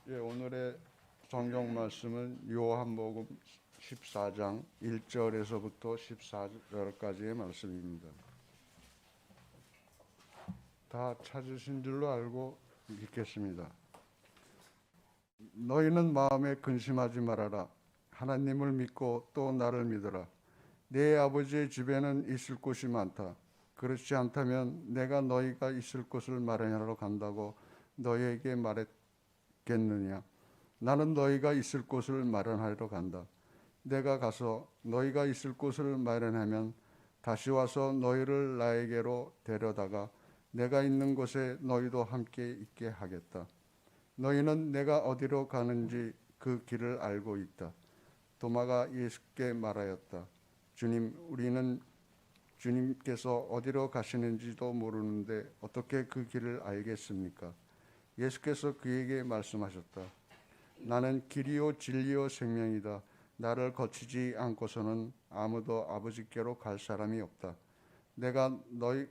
예, 오늘의 성경 말씀은 요한복음 14장 1절에서부터 14절까지의 말씀입니다. 다 찾으신 줄로 알고 읽겠습니다. 너희는 마음에 근심하지 말아라. 하나님을 믿고 또 나를 믿어라. 내 아버지의 집에는 있을 곳이 많다. 그렇지 않다면 내가 너희가 있을 곳을 마련하러 간다고 너희에게 말했겠느냐. 나는 너희가 있을 곳을 마련하러 간다. 내가 가서 너희가 있을 곳을 마련하면 다시 와서 너희를 나에게로 데려다가 내가 있는 곳에 너희도 함께 있게 하겠다. 너희는 내가 어디로 가는지 그 길을 알고 있다. 도마가 예수께 말하였다. 주님, 우리는 주님께서 어디로 가시는지도 모르는데 어떻게 그 길을 알겠습니까? 예수께서 그에게 말씀하셨다. 나는 길이요 진리요 생명이다. 나를 거치지 않고서는 아무도 아버지께로 갈 사람이 없다. 내가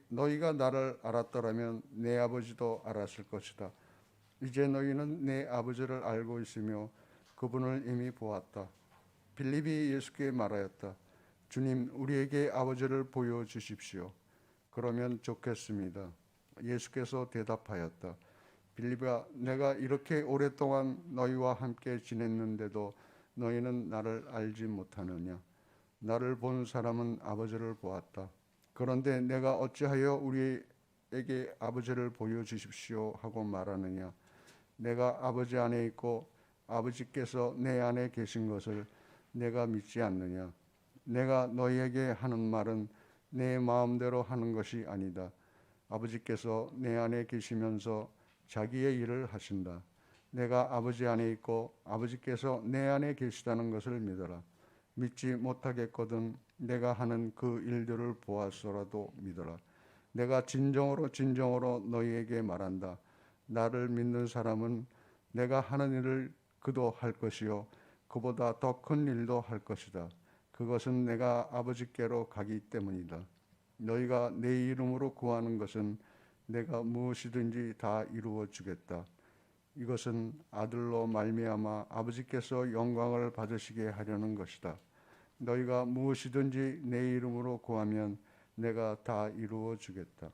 너희가 나를 알았더라면 내 아버지도 알았을 것이다. 이제 너희는 내 아버지를 알고 있으며 그분을 이미 보았다. 빌립이 예수께 말하였다. 주님, 우리에게 아버지를 보여주십시오. 그러면 좋겠습니다. 예수께서 대답하였다. 빌립아, 내가 이렇게 오랫동안 너희와 함께 지냈는데도 너희는 나를 알지 못하느냐? 나를 본 사람은 아버지를 보았다. 그런데 내가 어찌하여 우리에게 아버지를 보여주십시오 하고 말하느냐? 내가 아버지 안에 있고 아버지께서 내 안에 계신 것을 내가 믿지 않느냐? 내가 너희에게 하는 말은 내 마음대로 하는 것이 아니다. 아버지께서 내 안에 계시면서 자기의 일을 하신다. 내가 아버지 안에 있고 아버지께서 내 안에 계시다는 것을 믿어라. 믿지 못하겠거든 내가 하는 그 일들을 보았어라도 믿어라. 내가 진정으로 너희에게 말한다. 나를 믿는 사람은 내가 하는 일을 그도 할 것이요 그보다 더 큰 일도 할 것이다. 그것은 내가 아버지께로 가기 때문이다. 너희가 내 이름으로 구하는 것은 내가 무엇이든지 다 이루어 주겠다. 이것은 아들로 말미암아 아버지께서 영광을 받으시게 하려는 것이다. 너희가 무엇이든지 내 이름으로 구하면 내가 다 이루어 주겠다.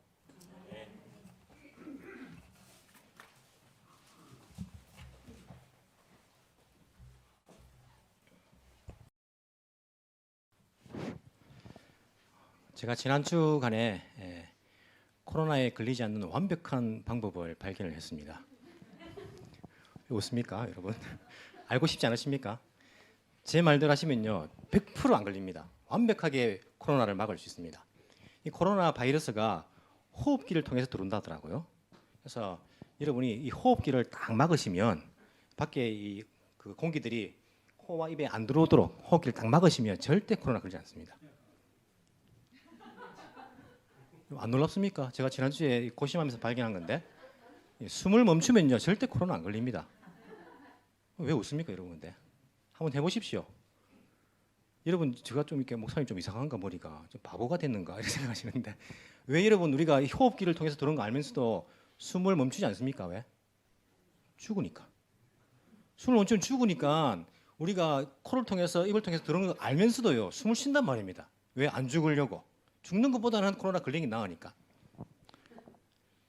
제가 지난 주간에 코로나에 걸리지 않는 완벽한 방법을 발견을 했습니다. 왜 웃습니까, 여러분? 알고 싶지 않으십니까? 제 말대로 하시면요, 100%안 걸립니다. 완벽하게 코로나를 막을 수 있습니다. 이 코로나 바이러스가 호흡기를 통해서 들어온다더라고요. 그래서 여러분이 이 호흡기를 딱 막으시면 밖에 그 공기들이 코와 입에 안 들어오도록 호흡기를 딱 막으시면 절대 코로나 걸리지 않습니다. 안 놀랍습니까? 제가 지난주에 고심하면서 발견한 건데 숨을 멈추면요 절대 코로나 안 걸립니다. 왜 웃습니까, 여러분? 근데 한번 해보십시오. 여러분, 제가 좀 이렇게 목사님 좀 이상한가, 머리가 좀 바보가 됐는가 이렇게 생각하시는데 왜 여러분 우리가 호흡기를 통해서 들어온 거 알면서도 숨을 멈추지 않습니까? 왜? 죽으니까. 숨을 멈추면 죽으니까 우리가 코를 통해서 입을 통해서 들어온 거 알면서도요 숨을 쉰단 말입니다. 왜? 안 죽으려고. 죽는 것보다는 코로나 걸리는 게 나으니까.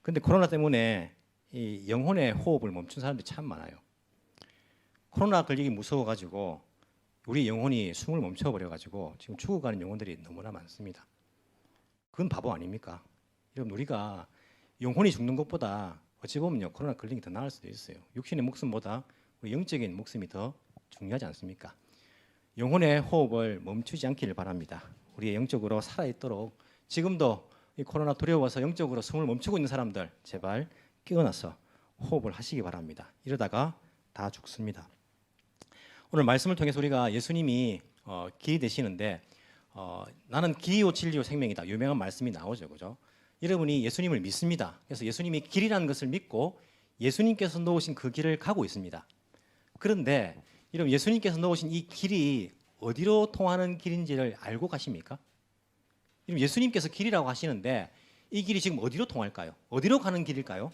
근데 코로나 때문에 이 영혼의 호흡을 멈춘 사람들이 참 많아요. 코로나 걸리기 무서워가지고 우리 영혼이 숨을 멈춰버려가지고 지금 죽어가는 영혼들이 너무나 많습니다. 그건 바보 아닙니까? 여러분, 우리가 영혼이 죽는 것보다 어찌 보면요 코로나 걸리는 게 더 나을 수도 있어요. 육신의 목숨보다 우리 영적인 목숨이 더 중요하지 않습니까? 영혼의 호흡을 멈추지 않기를 바랍니다. 우리 영적으로 살아있도록 지금도 이 코로나 두려워서 영적으로 숨을 멈추고 있는 사람들 제발 깨어나서 호흡을 하시기 바랍니다. 이러다가 다 죽습니다. 오늘 말씀을 통해서 우리가 예수님이 길이 되시는데 나는 길이요 진리요 생명이다. 유명한 말씀이 나오죠, 그죠? 여러분이 예수님을 믿습니다. 그래서 예수님이 길이라는 것을 믿고 예수님께서 놓으신 그 길을 가고 있습니다. 그런데 여러분, 예수님께서 놓으신 이 길이 어디로 통하는 길인지를 알고 가십니까? 예수님께서 길이라고 하시는데 이 길이 지금 어디로 통할까요? 어디로 가는 길일까요?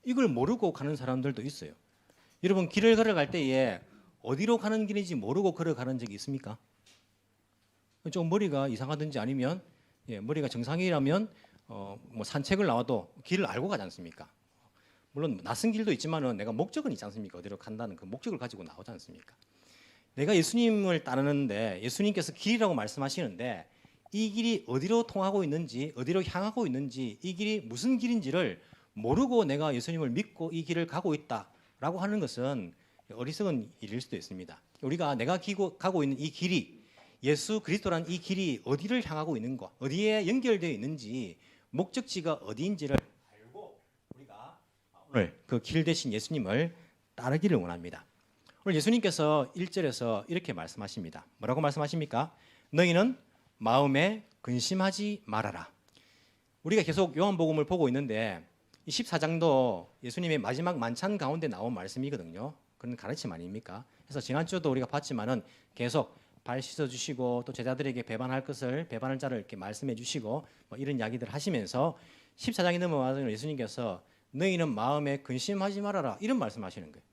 이걸 모르고 가는 사람들도 있어요. 여러분 길을 걸어갈 때에 어디로 가는 길인지 모르고 걸어가는 적이 있습니까? 좀 머리가 이상하든지 아니면 머리가 정상이라면 뭐 산책을 나와도 길을 알고 가지 않습니까? 물론 낯선 길도 있지만은 내가 목적은 있지 않습니까? 어디로 간다는 그 목적을 가지고 나오지 않습니까? 내가 예수님을 따르는데 예수님께서 길이라고 말씀하시는데 이 길이 어디로 통하고 있는지 어디로 향하고 있는지 이 길이 무슨 길인지를 모르고 내가 예수님을 믿고 이 길을 가고 있다라고 하는 것은 어리석은 일일 수도 있습니다. 우리가 내가 가고 있는 이 길이 예수 그리스도란 이 길이 어디를 향하고 있는가, 어디에 연결되어 있는지 목적지가 어디인지를 알고 우리가 오늘 그 길 대신 예수님을 따르기를 원합니다. 오늘 예수님께서 1절에서 이렇게 말씀하십니다. 뭐라고 말씀하십니까? 너희는 마음에 근심하지 말아라. 우리가 계속 요한복음을 보고 있는데 이 14장도 예수님의 마지막 만찬 가운데 나온 말씀이거든요. 그런 가르침 아닙니까? 그래서 지난주도 우리가 봤지만은 계속 발 씻어 주시고 또 제자들에게 배반할 자를 이렇게 말씀해 주시고 뭐 이런 이야기들 하시면서 14장이 넘어와서 예수님께서 너희는 마음에 근심하지 말아라 이런 말씀하시는 거예요.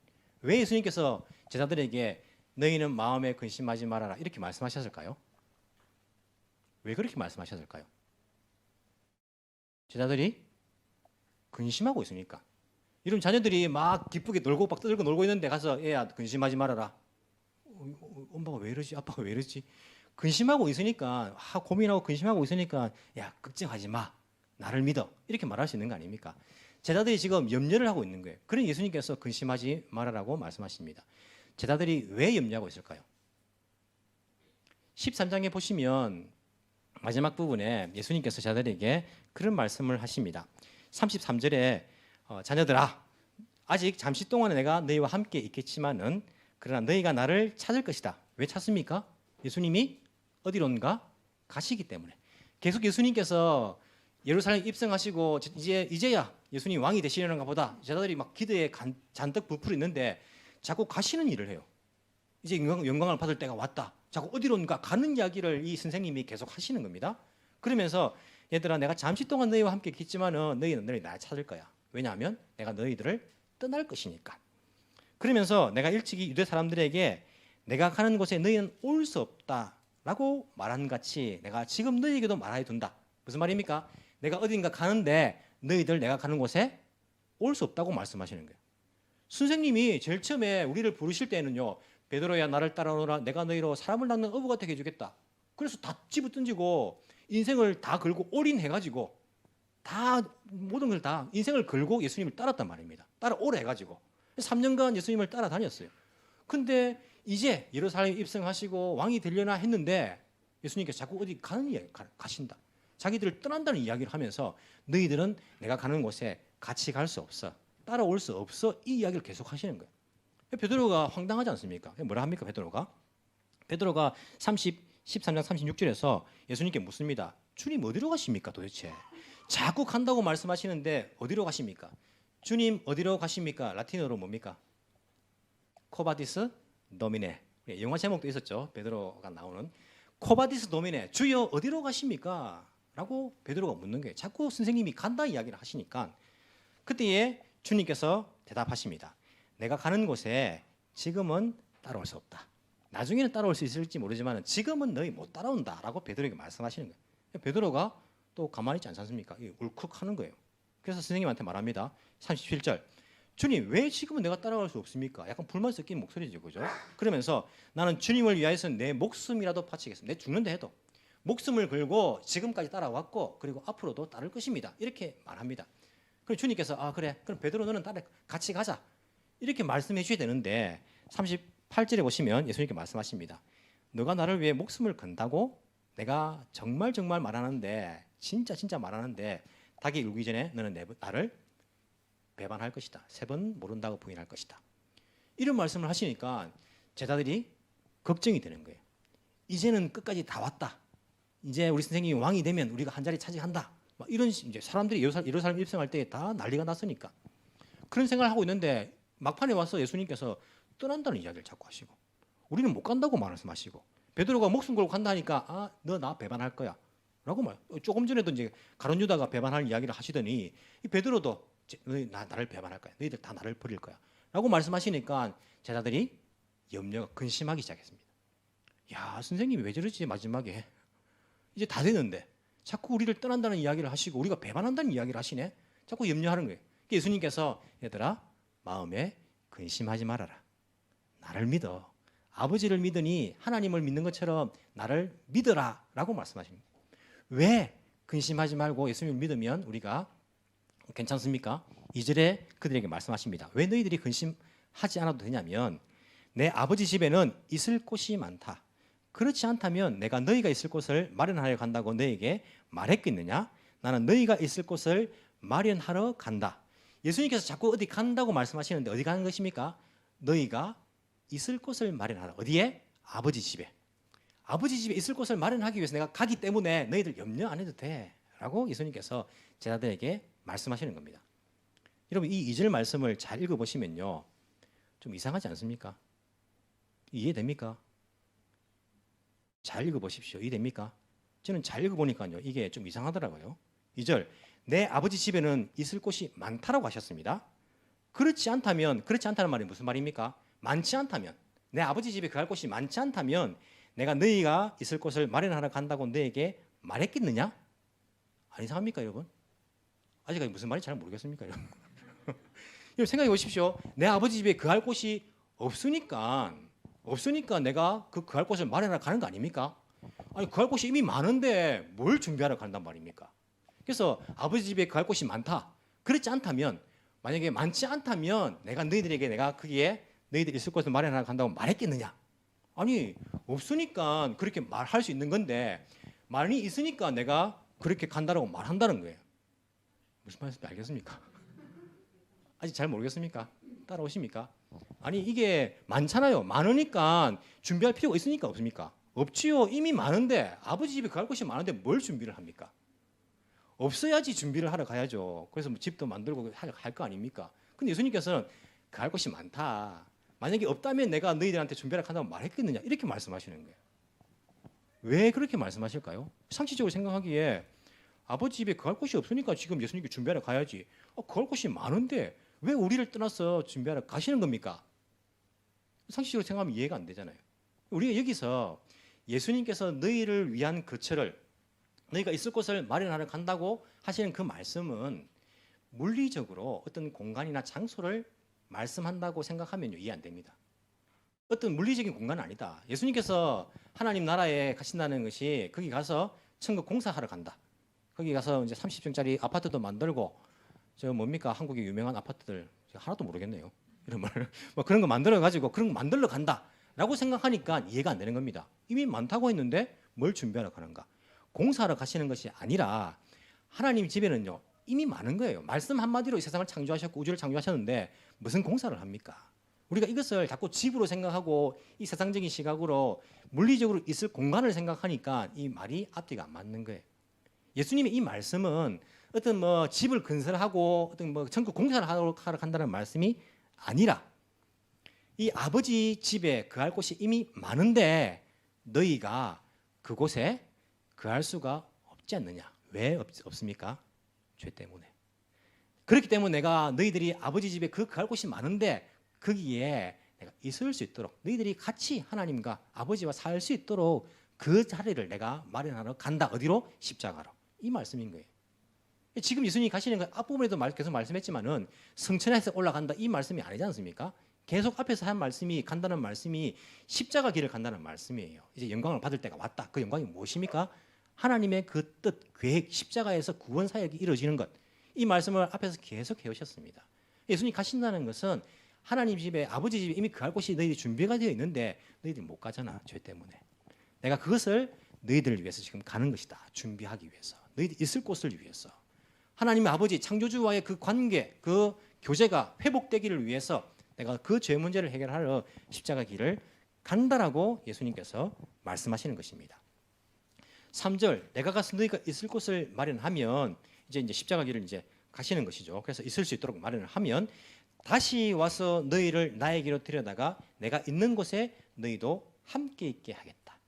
왜 예수님께서 제자들에게 너희는 마음에 근심하지 말아라 이렇게 말씀하셨을까요? 왜 그렇게 말씀하셨을까요? 제자들이 근심하고 있으니까. 이런 자녀들이 막 기쁘게 놀고 막 떠들고 놀고 있는데 가서 얘야 근심하지 말아라. 엄마가 왜 이러지? 아빠가 왜 이러지? 근심하고 있으니까 고민하고 근심하고 있으니까 야 걱정하지 마. 나를 믿어. 이렇게 말할 수 있는 거 아닙니까? 제자들이 지금 염려를 하고 있는 거예요. 그런 예수님께서 근심하지 말아라고 말씀하십니다. 제자들이 왜 염려하고 있을까요? 13장에 보시면 마지막 부분에 예수님께서 제자들에게 그런 말씀을 하십니다. 33절에 자녀들아 아직 잠시 동안은 내가 너희와 함께 있겠지만은 그러나 너희가 나를 찾을 것이다. 왜 찾습니까? 예수님이 어디론가 가시기 때문에. 계속 예수님께서 예루살렘 입성하시고 이제야 예수님 왕이 되시려는가 보다. 제자들이 막 기대에 잔뜩 부풀어 있는데 자꾸 가시는 일을 해요. 이제 영광을 받을 때가 왔다. 자꾸 어디론가 가는 이야기를 이 선생님이 계속 하시는 겁니다. 그러면서 얘들아 내가 잠시 동안 너희와 함께 있겠지만은 너희는 날 찾을 거야. 왜냐하면 내가 너희들을 떠날 것이니까. 그러면서 내가 일찍이 유대 사람들에게 내가 가는 곳에 너희는 올 수 없다라고 말한 같이 내가 지금 너희에게도 말하여 둔다. 무슨 말입니까? 내가 어딘가 가는데 너희들 내가 가는 곳에 올 수 없다고 말씀하시는 거예요. 선생님이 제일 처음에 우리를 부르실 때는요. 베드로야 나를 따라오너라 내가 너희로 사람을 낳는 어부가 되게 해주겠다. 그래서 다 집어 던지고 인생을 다 걸고 올인해가지고 다 모든 걸 다 인생을 걸고 예수님을 따랐단 말입니다. 따라오래 해가지고 3년간 예수님을 따라다녔어요. 근데 이제 예루살렘 입성하시고 왕이 되려나 했는데 예수님께서 자꾸 어디 가는 이야기 가신다. 자기들을 떠난다는 이야기를 하면서 너희들은 내가 가는 곳에 같이 갈 수 없어. 따라올 수 없어. 이 이야기를 계속 하시는 거예요. 베드로가 황당하지 않습니까? 뭐라 합니까 베드로가? 베드로가 13장 36절에서 예수님께 묻습니다. 주님 어디로 가십니까 도대체? 자꾸 간다고 말씀하시는데 어디로 가십니까? 주님 어디로 가십니까? 라틴어로 뭡니까? 코바디스 도미네. 영화 제목도 있었죠. 베드로가 나오는 코바디스 도미네. 주여 어디로 가십니까? 라고 베드로가 묻는 거예요. 자꾸 선생님이 간다 이야기를 하시니까 그때에 주님께서 대답하십니다. 내가 가는 곳에 지금은 따라올 수 없다. 나중에는 따라올 수 있을지 모르지만 지금은 너희 못 따라온다라고 베드로에게 말씀하시는 거예요. 베드로가 또 가만히 있지 않습니까? 울컥하는 거예요. 그래서 선생님한테 말합니다. 37절. 주님 왜 지금은 내가 따라갈 수 없습니까? 약간 불만 섞인 목소리죠. 그죠? 그러면서 나는 주님을 위하여서 내 목숨이라도 바치겠습니다. 내 죽는다 해도 목숨을 걸고 지금까지 따라왔고 그리고 앞으로도 따를 것입니다. 이렇게 말합니다. 그럼 주님께서 아 그래 그럼 베드로 너는 같이 가자. 이렇게 말씀해 주셔야 되는데 38절에 보시면 예수님께 말씀하십니다. 너가 나를 위해 목숨을 건다고 내가 정말 말하는데 진짜 말하는데 닭이 울기 전에 너는 나를 배반할 것이다. 3번 모른다고 부인할 것이다. 이런 말씀을 하시니까 제자들이 걱정이 되는 거예요. 이제는 끝까지 다 왔다. 이제 우리 선생님이 왕이 되면 우리가 한 자리 차지한다. 막 이런 이제 사람들이 예루살렘 입성할 때 다 난리가 났으니까 그런 생각을 하고 있는데 막판에 와서 예수님께서 떠난다는 이야기를 자꾸 하시고 우리는 못 간다고 말씀하시고 베드로가 목숨 걸고 간다니까 아 너 나 배반할 거야 라고 말. 조금 전에도 이제 가룟 유다가 배반할 이야기를 하시더니 이 베드로도 너희 나를 배반할 거야. 너희들 다 나를 버릴 거야. 라고 말씀하시니까 제자들이 근심하기 시작했습니다. 야, 선생님이 왜 저러지 마지막에. 이제 다 됐는데 자꾸 우리를 떠난다는 이야기를 하시고 우리가 배반한다는 이야기를 하시네. 자꾸 염려하는 거예요. 예수님께서 얘들아 마음에 근심하지 말아라. 나를 믿어. 아버지를 믿으니 하나님을 믿는 것처럼 나를 믿어라 라고 말씀하십니다. 왜 근심하지 말고 예수님을 믿으면 우리가 괜찮습니까? 2절에 그들에게 말씀하십니다. 왜 너희들이 근심하지 않아도 되냐면 내 아버지 집에는 있을 곳이 많다. 그렇지 않다면 내가 너희가 있을 곳을 마련하러 간다고 너희에게 말했겠느냐? 나는 너희가 있을 곳을 마련하러 간다. 예수님께서 자꾸 어디 간다고 말씀하시는데 어디 가는 것입니까? 너희가 있을 곳을 마련하라. 어디에? 아버지 집에. 아버지 집에 있을 곳을 마련하기 위해서 내가 가기 때문에 너희들 염려 안 해도 돼 라고 예수님께서 제자들에게 말씀하시는 겁니다. 여러분 이 2절 말씀을 잘 읽어보시면요 좀 이상하지 않습니까? 이해됩니까? 잘 읽어보십시오. 이해됩니까? 저는 잘 읽어보니까요 이게 좀 이상하더라고요. 2절 내 아버지 집에는 있을 곳이 많다라고 하셨습니다. 그렇지 않다는 말이 무슨 말입니까? 많지 않다면 내 아버지 집에 갈 곳이 많지 않다면 내가 너희가 있을 곳을 마련하러 간다고 너에게 말했겠느냐? 안 이상합니까 여러분? 아직까지 무슨 말인지 잘 모르겠습니까 여러분? 여러분 생각해 보십시오. 내 아버지 집에 그할 곳이 없으니까 내가 그할 곳을 마련하러 가는 거 아닙니까? 아니 그할 곳이 이미 많은데 뭘 준비하러 간단 말입니까? 그래서 아버지 집에 그할 곳이 많다. 그렇지 않다면 만약에 많지 않다면 내가 거기에 너희들 있을 곳을 마련하러 간다고 말했겠느냐? 아니 없으니까 그렇게 말할 수 있는 건데 많이 있으니까 내가 그렇게 간다라고 말한다는 거예요. 무슨 말인지 알겠습니까? 아직 잘 모르겠습니까? 따라오십니까? 아니 이게 많잖아요. 많으니까 준비할 필요가 있으니까 없습니까? 없지요. 이미 많은데 아버지 집에 갈 곳이 많은데 뭘 준비를 합니까? 없어야지 준비를 하러 가야죠. 그래서 뭐 집도 만들고 할 거 아닙니까? 근데 예수님께서는 갈 곳이 많다. 만약에 없다면 내가 너희들한테 준비하러 간다고 말했겠느냐? 이렇게 말씀하시는 거예요. 왜 그렇게 말씀하실까요? 상식적으로 생각하기에 아버지 집에 갈 곳이 없으니까 지금 예수님께 준비하러 가야지. 갈 곳이 많은데 왜 우리를 떠나서 준비하러 가시는 겁니까? 상식적으로 생각하면 이해가 안 되잖아요. 우리가 여기서 예수님께서 너희를 위한 거처를 너희가 있을 곳을 마련하러 간다고 하시는 그 말씀은 물리적으로 어떤 공간이나 장소를 말씀한다고 생각하면요 이해 안 됩니다. 어떤 물리적인 공간은 아니다. 예수님께서 하나님 나라에 가신다는 것이 거기 가서 천국 공사하러 간다. 거기 가서 이제 30층짜리 아파트도 만들고 저 뭡니까 한국의 유명한 아파트들 하나도 모르겠네요. 이런 말 뭐 그런 거 만들어 가지고 그런 거 만들러 간다라고 생각하니까 이해가 안 되는 겁니다. 이미 많다고 했는데 뭘 준비하러 가는가? 공사하러 가시는 것이 아니라 하나님 집에는요 이미 많은 거예요. 말씀 한마디로 이 세상을 창조하셨고 우주를 창조하셨는데 무슨 공사를 합니까? 우리가 이것을 자꾸 집으로 생각하고 이 세상적인 시각으로 물리적으로 있을 공간을 생각하니까 이 말이 앞뒤가 안 맞는 거예요. 예수님의 이 말씀은 어떤 뭐 집을 건설하고 어떤 뭐 천국 공사를 하러 간다는 말씀이 아니라 이 아버지 집에 거할 곳이 이미 많은데 너희가 그곳에 거할 수가 없지 않느냐? 왜 없습니까? 죄 때문에. 그렇기 때문에 내가 너희들이 아버지 집에 거할 곳이 많은데 거기에 내가 있을 수 있도록 너희들이 같이 하나님과 아버지와 살 수 있도록 그 자리를 내가 마련하러 간다. 어디로? 십자가로. 이 말씀인 거예요. 지금 예수님이 가시는 거 앞부분에도 계속 말씀했지만은 성천에서 올라간다 이 말씀이 아니지 않습니까? 계속 앞에서 한 말씀이 간다는 말씀이 십자가 길을 간다는 말씀이에요. 이제 영광을 받을 때가 왔다. 그 영광이 무엇입니까? 하나님의 그 뜻, 계획, 십자가에서 구원 사역이 이루어지는 것. 이 말씀을 앞에서 계속 해오셨습니다. 예수님 가신다는 것은 하나님 집에 아버지 집에 이미 그할 곳이 너희들이 준비가 되어 있는데 너희들이 못 가잖아. 죄 때문에. 내가 그것을 너희들을 위해서 지금 가는 것이다. 준비하기 위해서. 너희들이 있을 곳을 위해서. 하나님의 아버지 창조주와의 그 관계, 그 교제가 회복되기를 위해서 내가 그 죄 문제를 해결하러 십자가 길을 간다라고 예수님께서 말씀하시는 것입니다. 3절 내가 가서 너희가 있을 곳을 마련하면 이제 십자가 길을 이제 가시는 것이죠. 그래서 있을 수 있도록 마련을 하면 다시 와서 너희를 나에게로 데려다가 내가 있는 곳에 너희도 함께 있게 하겠다.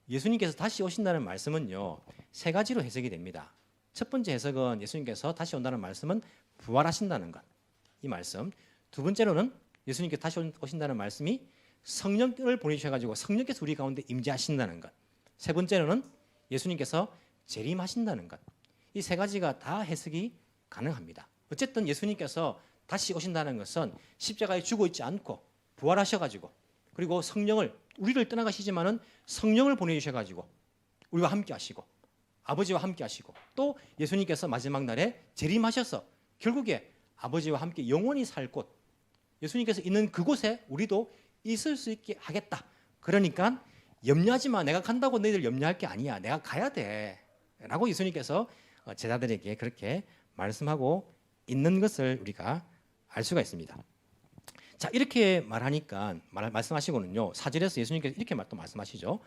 예수님께서 다시 오신다는 말씀은요. 세 가지로 해석이 됩니다. 첫 번째 해석은 예수님께서 다시 온다는 말씀은 부활하신다는 것. 이 말씀. 두 번째로는 예수님께서 다시 오신다는 말씀이 성령을 보내주셔가지고 성령께서 우리 가운데 임재하신다는 것. 세 번째로는 예수님께서 재림하신다는 것. 이 세 가지가 다 해석이 가능합니다. 어쨌든 예수님께서 다시 오신다는 것은 십자가에 죽어 있지 않고 부활하셔가지고 그리고 성령을 우리를 떠나가시지만은 성령을 보내주셔가지고 우리와 함께 하시고 아버지와 함께 하시고 또 예수님께서 마지막 날에 재림하셔서 결국에 아버지와 함께 영원히 살 곳 예수님께서 있는 그곳에 우리도 있을 수 있게 하겠다. 그러니까 염려하지 마. 내가 간다고 너희들 염려할 게 아니야. 내가 가야 돼. 라고 예수님께서 제자들에게 그렇게 말씀하고 있는 것을 우리가 알 수가 있습니다. 자, 이렇게 말하니까 말씀하시고는요. 4절에서 예수님께서 이렇게 또 말씀하시죠.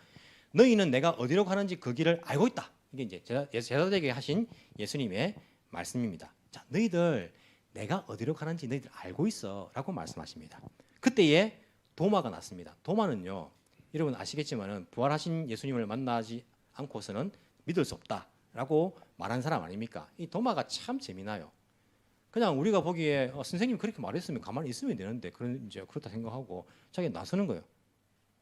너희는 내가 어디로 가는지 그 길을 알고 있다. 이게 이제 제자들에게 하신 예수님의 말씀입니다. 자, 너희들 내가 어디로 가는지 너희들 알고 있어라고 말씀하십니다. 그때에 도마가 났습니다. 도마는요. 여러분 아시겠지만은 부활하신 예수님을 만나지 않고서는 믿을 수 없다라고 말한 사람 아닙니까? 이 도마가 참 재미나요. 그냥 우리가 보기에 선생님 그렇게 말했으면 가만히 있으면 되는데 이제 그렇다 생각하고 자기 나서는 거예요.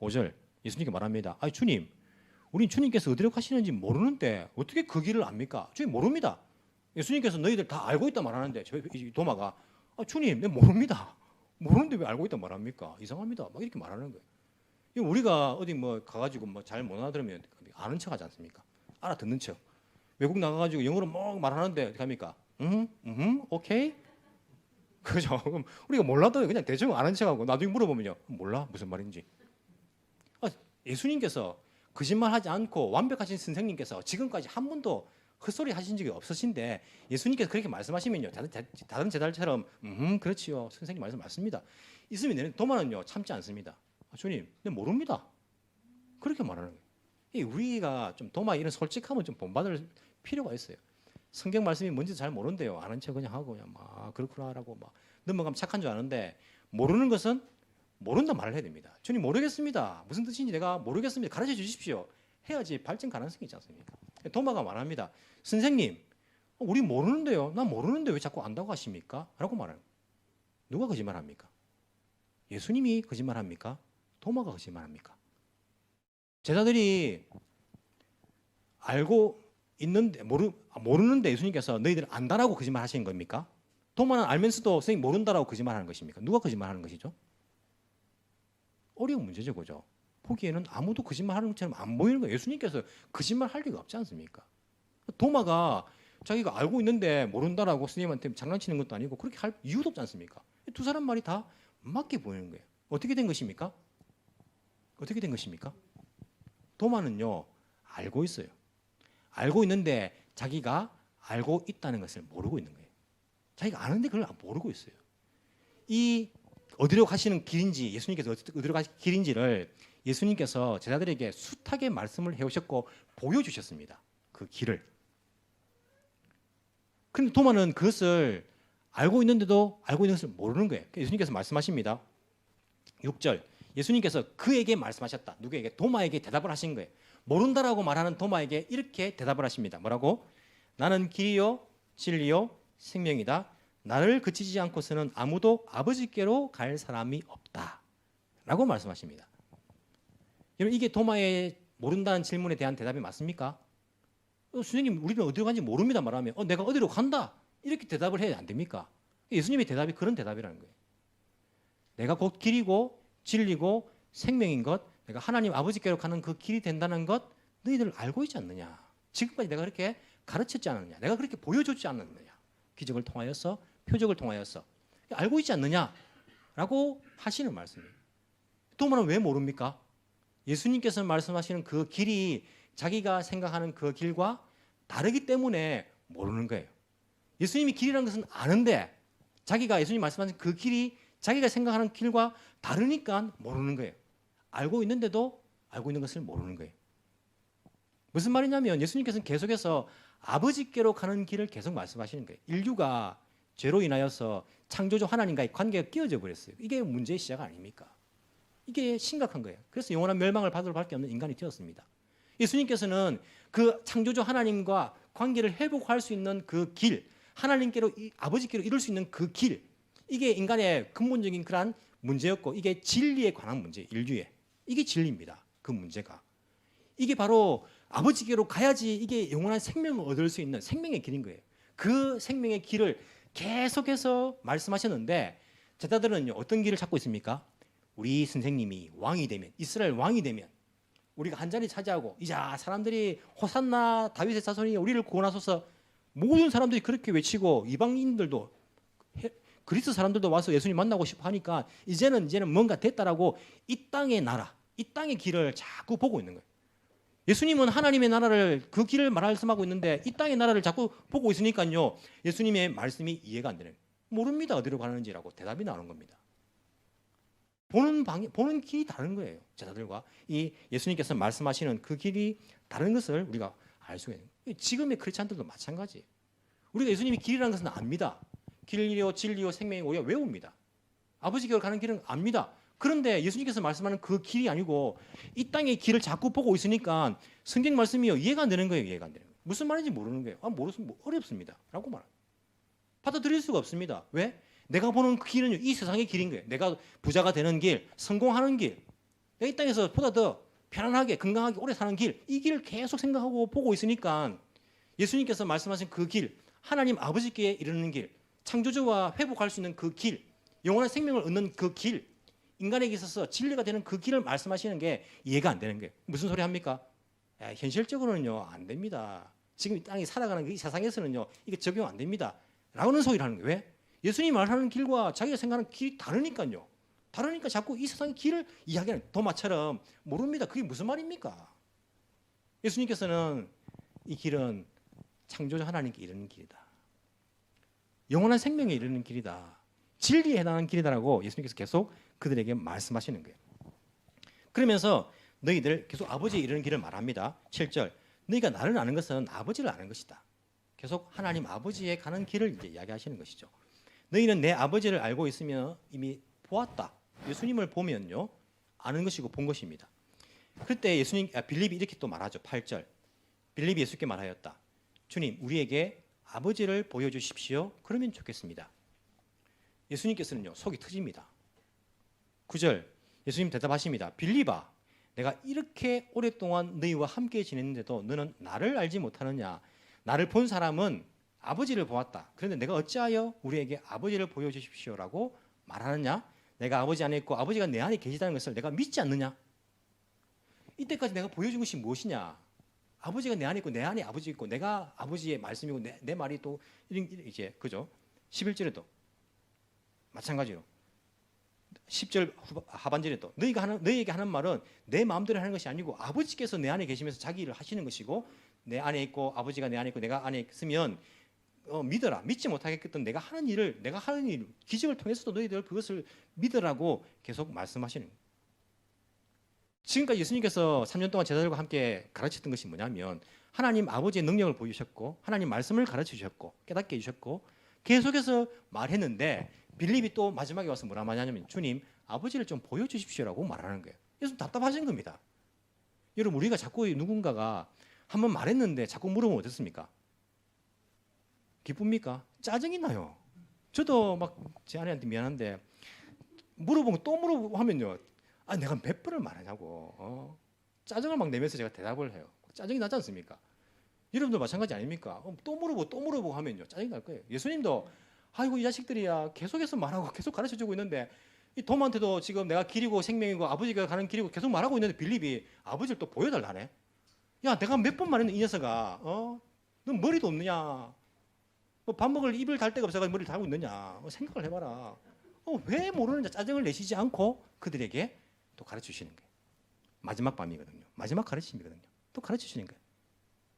5절 예수님께 말합니다. 아 주님, 우린 주님께서 어디로 가시는지 모르는데 어떻게 그 길을 압니까? 주님 모릅니다. 예수님께서 너희들 다 알고 있다 말하는데 도마가 아 주님, 내 모릅니다. 모르는데 왜 알고 있다 말합니까? 이상합니다. 막 이렇게 말하는 거예요. 우리가 어디 뭐 가가지고 뭐 잘 못 알아들으면 아는 척하지 않습니까? 알아듣는 척. 외국 나가가지고 영어로 막 말하는데 어떻게 합니까? 오케이. 그죠? 그럼 우리가 몰라도 그냥 대충 아는 척하고 나중에 물어보면요, 몰라 무슨 말인지. 예수님께서 거짓말하지 않고 완벽하신 선생님께서 지금까지 한 번도 헛소리 하신 적이 없으신데 예수님께서 그렇게 말씀하시면요, 다른 제자들처럼 그렇지요, 선생님 말씀 맞습니다. 있으면 되는 도마는요 참지 않습니다. 주님, 내 모릅니다. 그렇게 말하는 거예요. 우리가 좀 도마 이런 솔직함은 좀 본받을 필요가 있어요. 성경 말씀이 뭔지 잘 모른대요. 아는 척 그냥 하고 그냥 막 그렇구나라고 막 넘어가면 착한 줄 아는데 모르는 것은 모른다 말을 해야 됩니다. 주님 모르겠습니다. 무슨 뜻인지 내가 모르겠습니다. 가르쳐 주십시오. 해야지 발전 가능성이 있지 않습니까? 도마가 말합니다. 선생님, 우리 모르는데요. 나 모르는데 왜 자꾸 안다고 하십니까? 라고 말해요. 누가 거짓말합니까? 예수님이 거짓말합니까? 도마가 거짓말합니까? 제자들이 알고 있는데 모르는데 예수님께서 너희들 안다라고 거짓말 하시는 겁니까? 도마는 알면서도 선생님 모른다라고 거짓말하는 것입니까? 누가 거짓말하는 것이죠? 어려운 문제죠, 그죠? 보기에는 아무도 거짓말하는 것처럼 안 보이는 거예요. 예수님께서 거짓말할 리가 없지 않습니까? 도마가 자기가 알고 있는데 모른다라고 선생님한테 장난치는 것도 아니고 그렇게 할 이유도 없지 않습니까? 두 사람 말이 다 맞게 보이는 거예요. 어떻게 된 것입니까? 어떻게 된 것입니까? 도마는요 알고 있어요. 알고 있는데 자기가 알고 있다는 것을 모르고 있는 거예요. 자기가 아는데 그걸 모르고 있어요. 이 어디로 가시는 길인지, 예수님께서 어디로 가시는 길인지를 예수님께서 제자들에게 숱하게 말씀을 해오셨고 보여주셨습니다. 그 길을. 그런데 도마는 그것을 알고 있는데도 알고 있는 것을 모르는 거예요. 예수님께서 말씀하십니다. 6절 예수님께서 그에게 말씀하셨다. 누구에게? 도마에게 대답을 하신 거예요. 모른다라고 말하는 도마에게 이렇게 대답을 하십니다. 뭐라고? 나는 길이요 진리요 생명이다. 나를 그치지 않고서는 아무도 아버지께로 갈 사람이 없다. 라고 말씀하십니다. 여러분 이게 도마의 모른다는 질문에 대한 대답이 맞습니까? 선생님 우리는 어디로 간지 모릅니다 말하면 내가 어디로 간다. 이렇게 대답을 해야 안 됩니까? 예수님의 대답이 그런 대답이라는 거예요. 내가 곧 길이고 진리고 생명인 것, 내가 하나님 아버지께로 가는 그 길이 된다는 것 너희들 알고 있지 않느냐? 지금까지 내가 그렇게 가르쳤지 않느냐? 내가 그렇게 보여줬지 않느냐? 기적을 통하여서 표적을 통하여서 알고 있지 않느냐라고 하시는 말씀이에요. 도마는 왜 모릅니까? 예수님께서 말씀하시는 그 길이 자기가 생각하는 그 길과 다르기 때문에 모르는 거예요. 예수님이 길이라는 것은 아는데 자기가 예수님 말씀하신 그 길이 자기가 생각하는 길과 다르니까 모르는 거예요. 알고 있는데도 알고 있는 것을 모르는 거예요. 무슨 말이냐면 예수님께서는 계속해서 아버지께로 가는 길을 계속 말씀하시는 거예요. 인류가 죄로 인하여서 창조주 하나님과의 관계가 끼어져 버렸어요. 이게 문제의 시작 아닙니까? 이게 심각한 거예요. 그래서 영원한 멸망을 받을 수밖에 없는 인간이 되었습니다. 예수님께서는 그 창조주 하나님과 관계를 회복할 수 있는 그 길, 하나님께로 아버지께로 이룰 수 있는 그 길, 이게 인간의 근본적인 그런 문제였고 이게 진리에 관한 문제, 인류의. 이게 진리입니다. 그 문제가. 이게 바로 아버지께로 가야지 이게 영원한 생명을 얻을 수 있는 생명의 길인 거예요. 그 생명의 길을 계속해서 말씀하셨는데 제자들은 어떤 길을 찾고 있습니까? 우리 선생님이 왕이 되면, 이스라엘 왕이 되면 우리가 한 자리 차지하고 이제 사람들이 호산나 다윗의 자손이 우리를 구원하소서, 모든 사람들이 그렇게 외치고 이방인들도 그리스 사람들도 와서 예수님 만나고 싶어 하니까 이제는 뭔가 됐다라고 이 땅의 나라, 이 땅의 길을 자꾸 보고 있는 거예요. 예수님은 하나님의 나라를, 그 길을 말씀하고 있는데 이 땅의 나라를 자꾸 보고 있으니까요, 예수님의 말씀이 이해가 안 되는 거예요. 모릅니다, 어디로 가는지라고 대답이 나오는 겁니다. 보는 길이 다른 거예요. 제자들과 이 예수님께서 말씀하시는 그 길이 다른 것을 우리가 알 수가 있는 거예요. 지금의 크리스찬들도 마찬가지예요. 우리가 예수님이 길이라는 것은 압니다. 길이요 진리요 생명이요 우리가 외웁니다. 아버지께로 가는 길은 압니다. 그런데 예수님께서 말씀하는 그 길이 아니고 이 땅의 길을 자꾸 보고 있으니까 성경 말씀이요 이해가 안 되는 거예요. 이해가 안 되는 거예요. 무슨 말인지 모르는 거예요. 모르면 어렵습니다. 라고 말합니다. 받아들일 수가 없습니다. 왜? 내가 보는 그 길은 이 세상의 길인 거예요. 내가 부자가 되는 길, 성공하는 길, 내가 이 땅에서 보다 더 편안하게 건강하게 오래 사는 길, 이 길을 계속 생각하고 보고 있으니까 예수님께서 말씀하신 그 길, 하나님 아버지께 이르는 길, 창조주와 회복할 수 있는 그 길, 영원한 생명을 얻는 그 길, 인간에게 있어서 진리가 되는 그 길을 말씀하시는 게 이해가 안 되는 거예요. 무슨 소리 합니까? 현실적으로는요 안 됩니다. 지금 이 땅에 살아가는 이 세상에서는요 이게 적용 안 됩니다. 라는 소리를 하는 거예요. 왜? 예수님이 말하는 길과 자기가 생각하는 길이 다르니까요. 다르니까 자꾸 이 세상의 길을 이야기하는, 도마처럼 모릅니다. 그게 무슨 말입니까? 예수님께서는 이 길은 창조주 하나님께 이르는 길이다. 영원한 생명에 이르는 길이다. 진리에 해당하는 길이다라고 예수님께서 계속 그들에게 말씀하시는 거예요. 그러면서 너희들 계속 아버지에 이르는 길을 말합니다. 7절. 너희가 나를 아는 것은 아버지를 아는 것이다. 계속 하나님 아버지에 가는 길을 이제 이야기하시는 것이죠. 너희는 내 아버지를 알고 있으면 이미 보았다. 예수님을 보면요 아는 것이고 본 것입니다. 그때 빌립이 이렇게 또 말하죠. 8절. 빌립이 예수께 말하였다. 주님, 우리에게 아버지를 보여주십시오. 그러면 좋겠습니다. 예수님께서는요 속이 터집니다. 9절. 예수님 대답하십니다. 빌립아, 내가 이렇게 오랫동안 너희와 함께 지냈는데도 너는 나를 알지 못하느냐? 나를 본 사람은 아버지를 보았다. 그런데 내가 어찌하여 우리에게 아버지를 보여주십시오라고 말하느냐? 내가 아버지 안에 있고 아버지가 내 안에 계시다는 것을 내가 믿지 않느냐? 이때까지 내가 보여준 것이 무엇이냐? 아버지가 내 안에 있고 내 안에 아버지 있고 내가 아버지의 말씀이고 내 말이 또 이제 그죠? 11절에도 마찬가지로 10절 하반절에도 너희에게 하는 말은 내 마음대로 하는 것이 아니고 아버지께서 내 안에 계시면서 자기 일을 하시는 것이고 내 안에 있고 아버지가 내 안에 있고 내가 안에 있으면 믿어라. 믿지 못하겠던 내가 하는 일 기적을 통해서도 너희들 그것을 믿으라고 계속 말씀하시는 거예요. 지금까지 예수님께서 3년 동안 제자들과 함께 가르쳤던 것이 뭐냐면 하나님 아버지의 능력을 보여주셨고 하나님 말씀을 가르쳐 주셨고 깨닫게 해주셨고 계속해서 말했는데 빌립이 또 마지막에 와서 뭐라 말하냐면 주님 아버지를 좀 보여주십시오라고 말하는 거예요. 예수님 답답하신 겁니다. 여러분 우리가 자꾸 누군가가 한번 말했는데 자꾸 물으면 어떻습니까? 기쁩니까? 짜증이 나요. 저도 막 제 아내한테 미안한데 물어보고 또 물어보고 하면요. 내가 몇 번을 말하냐고. 짜증을 막 내면서 제가 대답을 해요. 짜증이 나지 않습니까? 여러분도 마찬가지 아닙니까? 또 물어보고 하면요. 짜증이 날 거예요. 예수님도 아이고 이 자식들이야 계속해서 말하고 계속 가르쳐주고 있는데 이 돔한테도 지금 내가 길이고 생명이고 아버지가 가는 길이고 계속 말하고 있는데 빌립이 아버지를 또 보여달라네. 야 내가 몇 번 말했는데 이 녀석아 너 머리도 없느냐? 뭐 밥 먹을 입을 달 데가 없어가지고 머리를 달고 있느냐? 생각을 해봐라. 왜 모르는지 짜증을 내시지 않고 그들에게 또 가르치시는 거예요. 마지막 밤이거든요. 마지막 가르침이거든요. 또 가르치시는 거예요.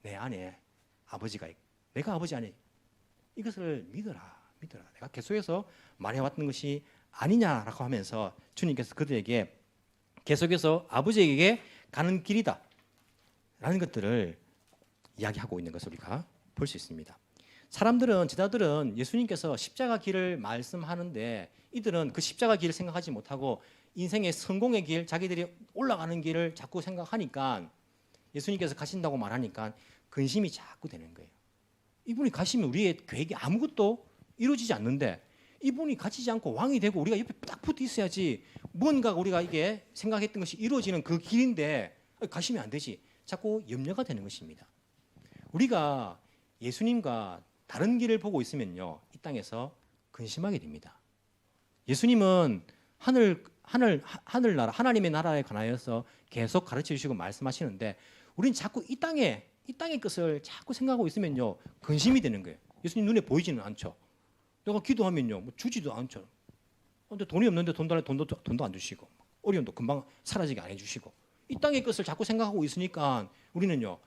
내 안에 아버지가 있고 내가 아버지 안에 이것을 믿어라. 내가 계속해서 말해왔던 것이 아니냐라고 하면서 주님께서 그들에게 계속해서 아버지에게 가는 길이다 라는 것들을 이야기하고 있는 것을 우리가 볼 수 있습니다. 제자들은 예수님께서 십자가 길을 말씀하는데 이들은 그 십자가 길을 생각하지 못하고 인생의 성공의 길, 자기들이 올라가는 길을 자꾸 생각하니까 예수님께서 가신다고 말하니까 근심이 자꾸 되는 거예요. 이분이 가시면 우리의 계획이 아무것도 이루어지지 않는데 이분이 갇히지 않고 왕이 되고 우리가 옆에 딱 붙어 있어야지 뭔가 우리가 이게 생각했던 것이 이루어지는 그 길인데 가시면 안 되지. 자꾸 염려가 되는 것입니다. 우리가 예수님과 다른 길을 보고 있으면요, 이 땅에서 근심하게 됩니다. 예수님은 하늘나라, 하나님의 나라에 관하여서 계속 가르쳐 주시고 말씀하시는데 우리는 자꾸 이 땅의 것을 자꾸 생각하고 있으면요, 근심이 되는 거예요. 예수님 눈에 보이지는 않죠. 내가 기도하면요, 뭐 주지도 않죠. 근데 돈이 없는데 돈도 안 주시고, 어려움도 금방 사라지게 안 해주시고, 이 땅의 것을 자꾸 생각하고 있으니까 우리는요,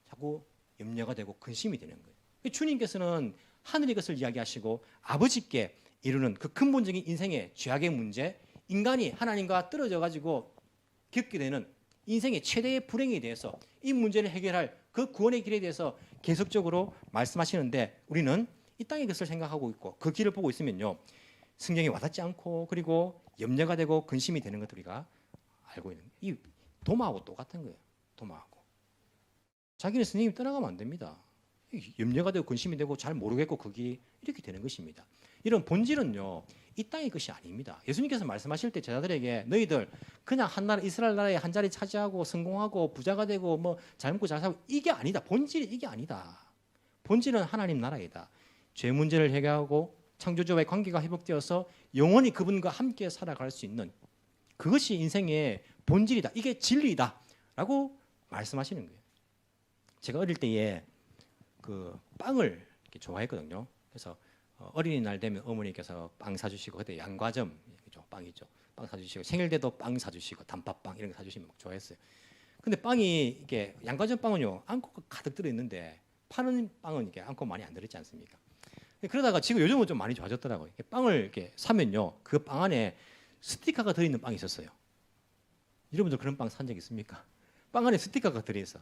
자꾸 염려가 되고 근심이 되는 거예요. 주님께서는 하늘의 것을 이야기하시고 아버지께 이루는 그 근본적인 인생의 죄악의 문제, 인간이 하나님과 떨어져 가지고 겪게 되는 인생의 최대의 불행에 대해서 이 문제를 해결할 그 구원의 길에 대해서 계속적으로 말씀하시는데 우리는 이 땅의 것을 생각하고 있고 그 길을 보고 있으면요, 성경에 와닿지 않고 그리고 염려가 되고 근심이 되는 것들 우리가 알고 있는 이 도마하고 똑같은 거예요. 도마하고 자기는 스님이 떠나가면 안 됩니다. 염려가 되고 근심이 되고 잘 모르겠고 그 길이 이렇게 되는 것입니다. 이런 본질은요, 이 땅의 것이 아닙니다. 예수님께서 말씀하실 때 제자들에게 너희들 그냥 한 나라 이스라엘 나라에 한 자리 차지하고 성공하고 부자가 되고 뭐 잘 먹고 잘 살고 이게 아니다. 본질이 이게 아니다. 본질은 하나님 나라이다. 죄 문제를 해결하고 창조주와의 관계가 회복되어서 영원히 그분과 함께 살아갈 수 있는 그것이 인생의 본질이다. 이게 진리다라고 말씀하시는 거예요. 제가 어릴 때에 그 빵을 이렇게 좋아했거든요. 그래서 어린이날 되면 어머니께서 빵 사주시고 그때 양과점 빵이죠. 빵 사주시고 생일 때도 빵 사주시고 단팥빵 이런 거 사주시면 막 좋아했어요. 근데 빵이 이게 양과점 빵은요 앙코가 가득 들어 있는데 파는 빵은 이게 앙코 많이 안 들어있지 않습니까? 그러다가 지금 요즘은 좀 많이 좋아졌더라고요. 빵을 이렇게 사면요 그 빵 안에 스티커가 들어있는 빵이 있었어요. 여러분들 그런 빵 산 적 있습니까? 빵 안에 스티커가 들어있어.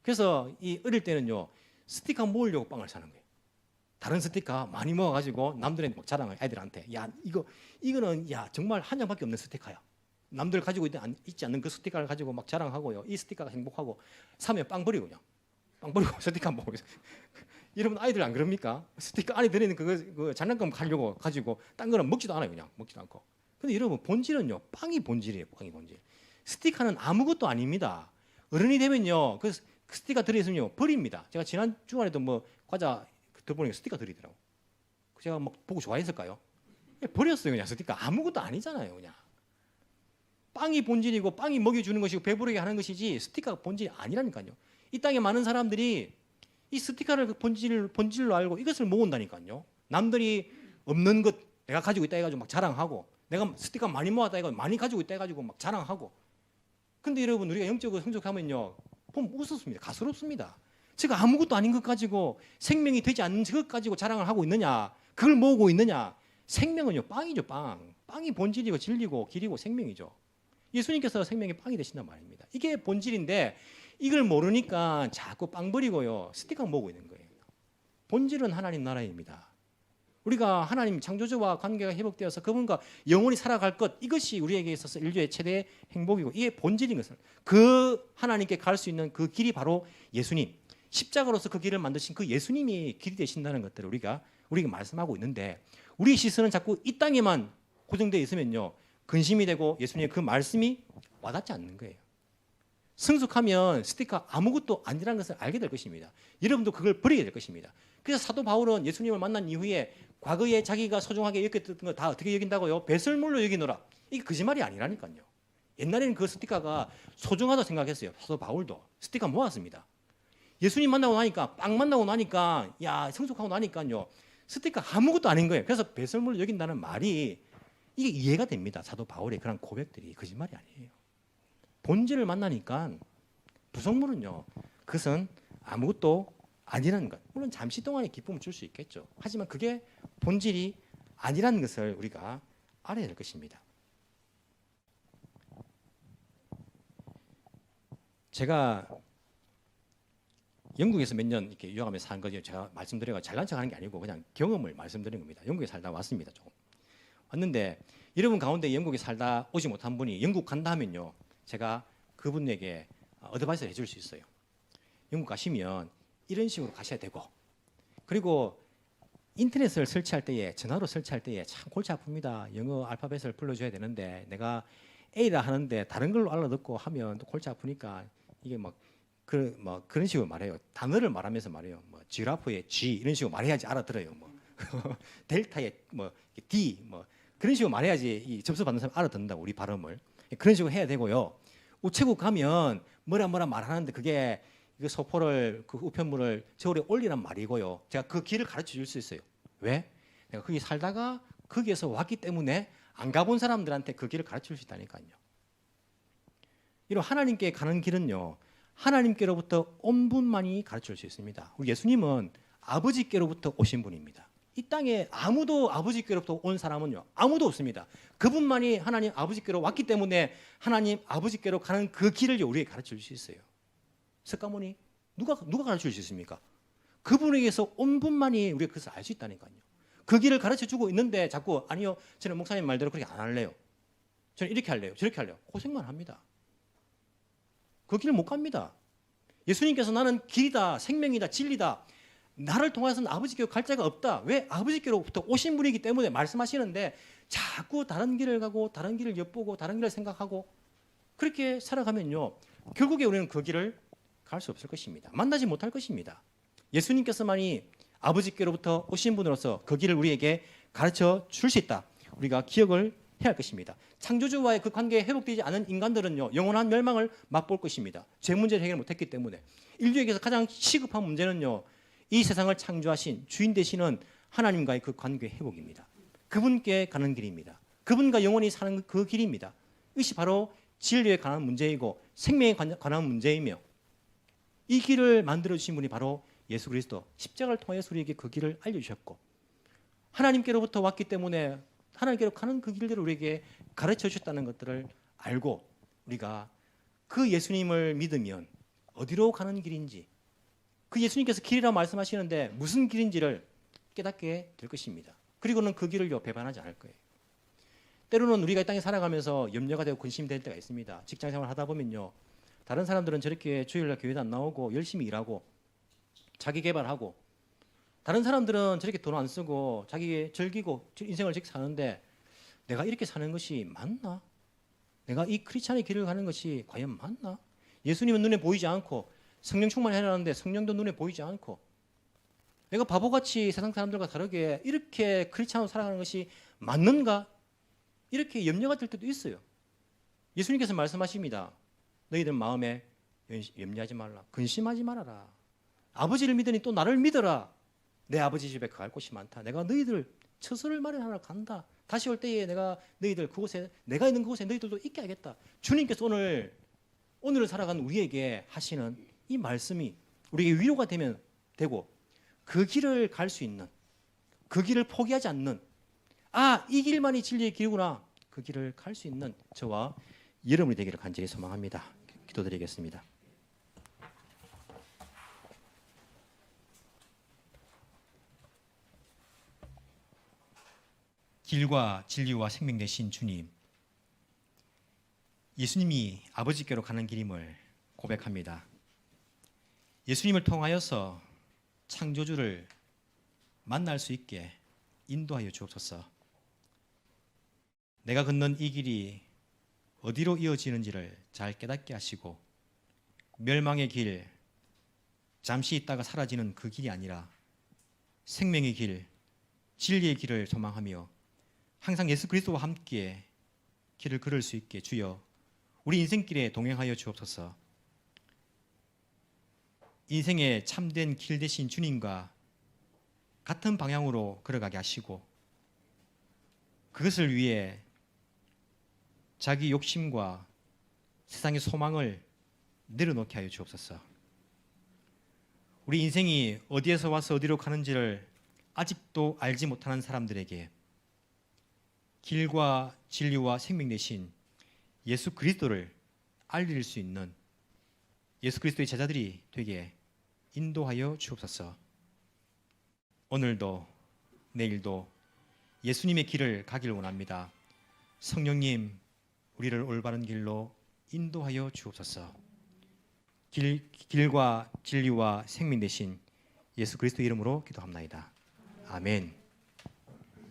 그래서 이 어릴 때는요 스티커 모으려고 빵을 사는 거예요. 다른 스티커 많이 모아가지고 남들한테 막 자랑을 애들한테 야 이거는 야 정말 한 장밖에 없는 스티커야. 남들 가지고 있지 않는 그 스티커를 가지고 막 자랑하고요. 이 스티커가 행복하고 사면 빵 버리고 그냥 빵 버리고 스티커 먹고 여러분 아이들 안 그럽니까? 스티커 안에 들어있는 그 장난감 가려고 가지고 딴 거는 먹지도 않아요. 그냥 먹지도 않고. 근데 여러분 본질은요 빵이 본질이에요. 빵이 본질. 스티커는 아무것도 아닙니다. 어른이 되면요 그 스티커 들어있으면요 버립니다. 제가 지난 주말에도 뭐 과자 들어보니까 스티커 들이더라고. 제가 막 보고 좋아했을까요? 버렸어요. 그냥 스티커 아무것도 아니잖아요. 그냥 빵이 본질이고 빵이 먹여주는 것이고 배부르게 하는 것이지 스티커가 본질이 아니라니까요. 이 땅에 많은 사람들이 이 스티커를 본질로 알고 이것을 모은다니까요. 남들이 없는 것 내가 가지고 있다 해가지고 막 자랑하고 내가 스티커 많이 모았다 해가지고 많이 가지고 있다 해가지고 막 자랑하고. 근데 여러분 우리가 영적으로 성숙하면요 보면 무섭습니다. 가스롭습니다. 제가 아무것도 아닌 것 가지고 생명이 되지 않는 것 가지고 자랑을 하고 있느냐, 그걸 모으고 있느냐. 생명은요 빵이죠. 빵이 본질이고 진리고 길이고 생명이죠. 예수님께서 생명의 빵이 되신단 말입니다. 이게 본질인데 이걸 모르니까 자꾸 빵 버리고요 스티커 모으고 있는 거예요. 본질은 하나님 나라입니다. 우리가 하나님 창조주와 관계가 회복되어서 그분과 영원히 살아갈 것, 이것이 우리에게 있어서 인류의 최대의 행복이고 이게 본질인 것을, 그 하나님께 갈 수 있는 그 길이 바로 예수님, 십자가로서 그 길을 만드신 그 예수님이 길이 되신다는 것들을 우리가 말씀하고 있는데 우리 시선은 자꾸 이 땅에만 고정되어 있으면요 근심이 되고 예수님의 그 말씀이 와닿지 않는 거예요. 성숙하면 스티커 아무것도 아니라는 것을 알게 될 것입니다. 여러분도 그걸 버리게 될 것입니다. 그래서 사도 바울은 예수님을 만난 이후에 과거에 자기가 소중하게 여겼던 거 다 어떻게 여긴다고요? 배설물로 여기노라. 이게 거짓말이 아니라니까요. 옛날에는 그 스티커가 소중하다고 생각했어요. 사도 바울도 스티커 모았습니다. 예수님 만나고 나니까 빵 만나고 나니까 야 성숙하고 나니까요 스티커 아무것도 아닌 거예요. 그래서 배설물로 여긴다는 말이 이게 이해가 됩니다. 사도 바울의 그런 고백들이 거짓말이 아니에요. 본질을 만나니까 부속물은요 그것은 아무것도 아니라는 것. 물론 잠시 동안의 기쁨을 줄 수 있겠죠. 하지만 그게 본질이 아니라는 것을 우리가 알아야 될 것입니다. 제가 영국에서 몇 년 이렇게 유학하면서 산 거죠. 제가 말씀드려가 잘난 척하는 게 아니고 그냥 경험을 말씀드리는 겁니다. 영국에 살다 왔습니다. 조금 왔는데 여러분 가운데 영국에 살다 오지 못한 분이 영국 간다 하면요 제가 그분에게 어드바이스를 해줄 수 있어요. 영국 가시면 이런 식으로 가셔야 되고, 그리고 인터넷을 설치할 때에 전화로 설치할 때에 참 골치 아픕니다. 영어 알파벳을 불러줘야 되는데 내가 A라 하는데 다른 걸로 알아듣고 하면 또 골치 아프니까 이게 그런 식으로 말해요. 단어를 말하면서 말해요. 뭐 지라프의 G 이런 식으로 말해야지 알아들어요. 뭐 델타의 뭐 D 뭐 그런 식으로 말해야지 이 접수 받는 사람 알아듣는다고 우리 발음을 그런 식으로 해야 되고요. 우체국 가면 뭐라 말하는데 그게 그 소포를 그 우편물을 저울에 올리란 말이고요. 제가 그 길을 가르쳐 줄 수 있어요. 왜? 내가 거기 살다가 거기에서 왔기 때문에 안 가본 사람들한테 그 길을 가르쳐 줄 수 있다니까요. 이런 하나님께 가는 길은요. 하나님께로부터 온 분만이 가르쳐 줄 수 있습니다. 우리 예수님은 아버지께로부터 오신 분입니다. 이 땅에 아무도 아버지께로부터 온 사람은요. 아무도 없습니다. 그분만이 하나님 아버지께로 왔기 때문에 하나님 아버지께로 가는 그 길을 우리에게 가르쳐 줄 수 있어요. 석가모니 누가 가르쳐 줄 수 있습니까? 그분에게서 온 분만이 우리가 그것을 알 수 있다니까요. 그 길을 가르쳐 주고 있는데 자꾸 아니요. 저는 목사님 말대로 그렇게 안 할래요. 저는 이렇게 할래요. 저렇게 할래요. 고생만 합니다. 그 길을 못 갑니다. 예수님께서 나는 길이다, 생명이다, 진리다. 나를 통해서는 아버지께로 갈 자가 없다. 왜? 아버지께로부터 오신 분이기 때문에 말씀하시는데 자꾸 다른 길을 가고 다른 길을 엿보고 다른 길을 생각하고 그렇게 살아가면요. 결국에 우리는 그 길을 갈 수 없을 것입니다. 만나지 못할 것입니다. 예수님께서만이 아버지께로부터 오신 분으로서 그 길을 우리에게 가르쳐 줄 수 있다. 우리가 기억을 해야 할 것입니다. 창조주와의 그 관계에 회복되지 않은 인간들은요. 영원한 멸망을 맛볼 것입니다. 죄 문제를 해결 못했기 때문에. 인류에게서 가장 시급한 문제는요. 이 세상을 창조하신 주인 되시는 하나님과의 그 관계 회복입니다. 그분께 가는 길입니다. 그분과 영원히 사는 그 길입니다. 이것이 바로 진리에 관한 문제이고 생명에 관한 문제이며 이 길을 만들어주신 분이 바로 예수 그리스도 십자가를 통해서 우리에게 그 길을 알려주셨고 하나님께로부터 왔기 때문에 하나님께로 가는 그 길들을 우리에게 가르쳐 주셨다는 것들을 알고 우리가 그 예수님을 믿으면 어디로 가는 길인지 그 예수님께서 길이라고 말씀하시는데 무슨 길인지를 깨닫게 될 것입니다. 그리고는 그 길을 배반하지 않을 거예요. 때로는 우리가 이 땅에 살아가면서 염려가 되고 근심이 될 때가 있습니다. 직장생활 하다 보면요. 다른 사람들은 저렇게 주일날 교회도 안 나오고 열심히 일하고 자기 개발하고 다른 사람들은 저렇게 돈 안 쓰고 자기 즐기고 인생을 저렇게 사는데 내가 이렇게 사는 것이 맞나? 내가 이 크리스찬의 길을 가는 것이 과연 맞나? 예수님은 눈에 보이지 않고 성령 충만해라는데 성령도 눈에 보이지 않고 내가 바보같이 세상 사람들과 다르게 이렇게 크리스찬으로 살아가는 것이 맞는가? 이렇게 염려가 될 때도 있어요. 예수님께서 말씀하십니다. 너희들 마음에 염려하지 말라. 근심하지 말아라. 아버지를 믿으니 또 나를 믿어라. 내 아버지 집에 갈 곳이 많다. 내가 너희들 처소를 마련하러 간다. 다시 올 때에 내가 너희들 그곳에 내가 있는 그곳에 너희들도 있게 하겠다. 주님께서 오늘을 살아가는 우리에게 하시는 이 말씀이 우리에게 위로가 되고 그 길을 갈 수 있는 그 길을 포기하지 않는 이 길만이 진리의 길이구나. 그 길을 갈 수 있는 저와 여러분이 되기를 간절히 소망합니다. 기도드리겠습니다. 길과 진리와 생명 되신 주님, 예수님이 아버지께로 가는 길임을 고백합니다. 예수님을 통하여서 창조주를 만날 수 있게 인도하여 주옵소서. 내가 걷는 이 길이 어디로 이어지는지를 잘 깨닫게 하시고 멸망의 길, 잠시 있다가 사라지는 그 길이 아니라 생명의 길, 진리의 길을 소망하며 항상 예수 그리스도와 함께 길을 걸을 수 있게 주여 우리 인생길에 동행하여 주옵소서. 인생의 참된 길 되신 주님과 같은 방향으로 걸어가게 하시고 그것을 위해 자기 욕심과 세상의 소망을 내려놓게 하여 주옵소서. 우리 인생이 어디에서 와서 어디로 가는지를 아직도 알지 못하는 사람들에게 길과 진리와 생명 되신 예수 그리스도를 알릴 수 있는 예수 그리스도의 제자들이 되게 인도하여 주옵소서. 오늘도 내일도 예수님의 길을 가길 원합니다. 성령님, 우리를 올바른 길로 인도하여 주옵소서. 길과 진리와 생명 되신 예수 그리스도 이름으로 기도합나이다. 아멘.